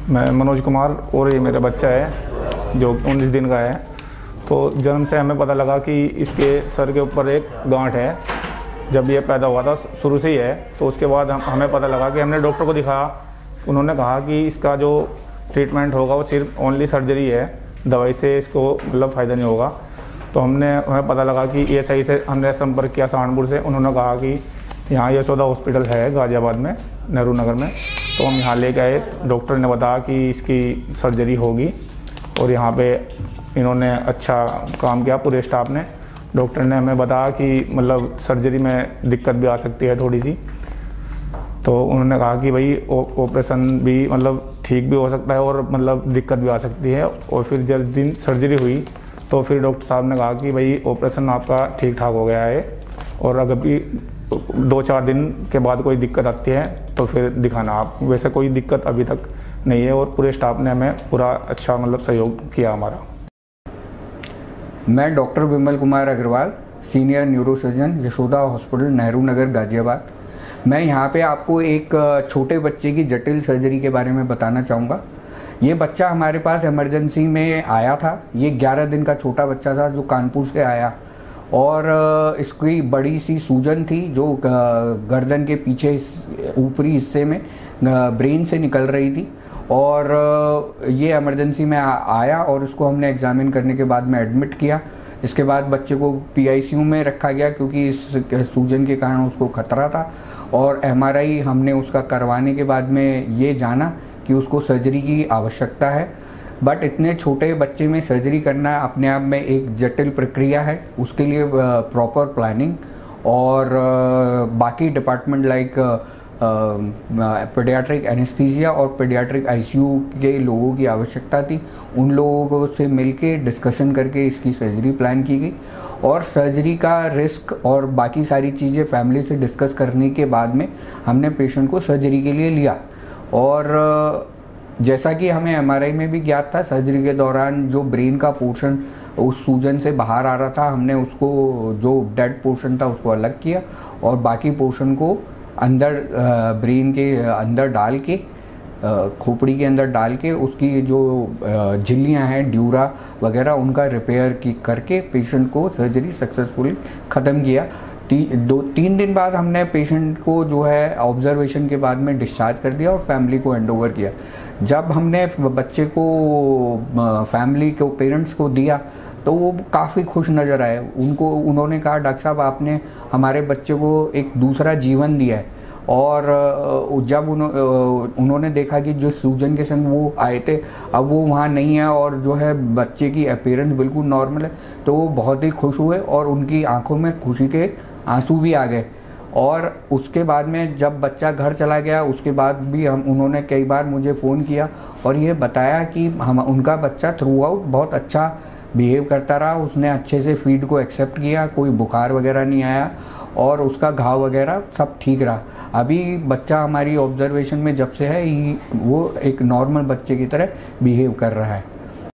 मैं मनोज कुमार, और ये मेरा बच्चा है जो 19 दिन का है। तो जन्म से हमें पता लगा कि इसके सर के ऊपर एक गांठ है। जब ये पैदा हुआ था शुरू से ही है। तो उसके बाद हमें पता लगा कि हमने डॉक्टर को दिखाया। उन्होंने कहा कि इसका जो ट्रीटमेंट होगा वो सिर्फ ओनली सर्जरी है, दवाई से इसको मतलब फ़ायदा नहीं होगा। तो हमें पता लगा कि ये सही से हमने संपर्क किया सहारनपुर से। उन्होंने कहा कि यहाँ यशोदा हॉस्पिटल है गाज़ियाबाद में, नेहरू नगर में। तो हम यहाँ लेके आए। डॉक्टर ने बताया कि इसकी सर्जरी होगी, और यहाँ पे इन्होंने अच्छा काम किया पूरे स्टाफ ने। डॉक्टर ने हमें बताया कि मतलब सर्जरी में दिक्कत भी आ सकती है थोड़ी सी। तो उन्होंने कहा कि भाई ऑपरेशन भी मतलब ठीक भी हो सकता है और मतलब दिक्कत भी आ सकती है। और फिर जब दिन सर्जरी हुई तो फिर डॉक्टर साहब ने कहा कि भाई ऑपरेशन आपका ठीक ठाक हो गया है, और अगर भी 2-4 दिन के बाद कोई दिक्कत आती है तो फिर दिखाना आप। वैसे कोई दिक्कत अभी तक नहीं है, और पूरे स्टाफ ने हमें पूरा अच्छा मतलब सहयोग किया हमारा। मैं doctor Vimal Kumar Agarwal, senior neurosurgeon, Yashoda hospital, Nehru Nagar, Ghaziabad. मैं यहाँ पे आपको एक छोटे बच्चे की जटिल सर्जरी के बारे में बताना चाहूँगा। ये बच्चा हमारे पास इमरजेंसी में आया था। ये 11 दिन का छोटा बच्चा था जो कानपुर से आया, और इसकी बड़ी सी सूजन थी जो गर्दन के पीछे ऊपरी हिस्से में ब्रेन से निकल रही थी। और ये इमरजेंसी में आया, और इसको हमने एग्जामिन करने के बाद में एडमिट किया। इसके बाद बच्चे को PICU में रखा गया क्योंकि इस सूजन के कारण उसको खतरा था। और MRI हमने उसका करवाने के बाद में ये जाना कि उसको सर्जरी की आवश्यकता है। बट इतने छोटे बच्चे में सर्जरी करना अपने आप में एक जटिल प्रक्रिया है। उसके लिए प्रॉपर प्लानिंग और बाकी डिपार्टमेंट लाइक पीडियाट्रिक एनेस्थीसिया और पीडियाट्रिक ICU के लोगों की आवश्यकता थी। उन लोगों से मिलके डिस्कशन करके इसकी सर्जरी प्लान की गई, और सर्जरी का रिस्क और बाकी सारी चीज़ें फैमिली से डिस्कस करने के बाद में हमने पेशेंट को सर्जरी के लिए लिया। और जैसा कि हमें MRI में भी ज्ञात था, सर्जरी के दौरान जो ब्रेन का पोर्शन उस सूजन से बाहर आ रहा था, हमने उसको जो डेड पोर्शन था उसको अलग किया, और बाकी पोर्शन को अंदर ब्रेन के अंदर डाल के, खोपड़ी के अंदर डाल के उसकी जो झिल्लियाँ हैं, ड्यूरा वगैरह, उनका रिपेयर करके पेशेंट को सर्जरी सक्सेसफुली ख़त्म किया। 3 दिन बाद हमने पेशेंट को जो है ऑब्जर्वेशन के बाद में डिस्चार्ज कर दिया और फैमिली को हैंडओवर किया। जब हमने बच्चे को फैमिली को पेरेंट्स को दिया तो वो काफ़ी खुश नज़र आए। उन्होंने कहा, डॉक्टर साहब आपने हमारे बच्चे को एक दूसरा जीवन दिया है। और जब उन्होंने देखा कि जो सूजन के संग वो आए थे अब वो वहाँ नहीं है, और जो है बच्चे की अपीयरेंस बिल्कुल नॉर्मल है, तो वो बहुत ही खुश हुए और उनकी आंखों में खुशी के आंसू भी आ गए। और उसके बाद में जब बच्चा घर चला गया उसके बाद भी उन्होंने कई बार मुझे फ़ोन किया और ये बताया कि उनका बच्चा थ्रू आउट बहुत अच्छा बिहेव करता रहा। उसने अच्छे से फीड को एक्सेप्ट किया, कोई बुखार वगैरह नहीं आया, और उसका घाव वगैरह सब ठीक रहा। अभी बच्चा हमारी ऑब्जर्वेशन में जब से है वो एक नॉर्मल बच्चे की तरह बिहेव कर रहा है।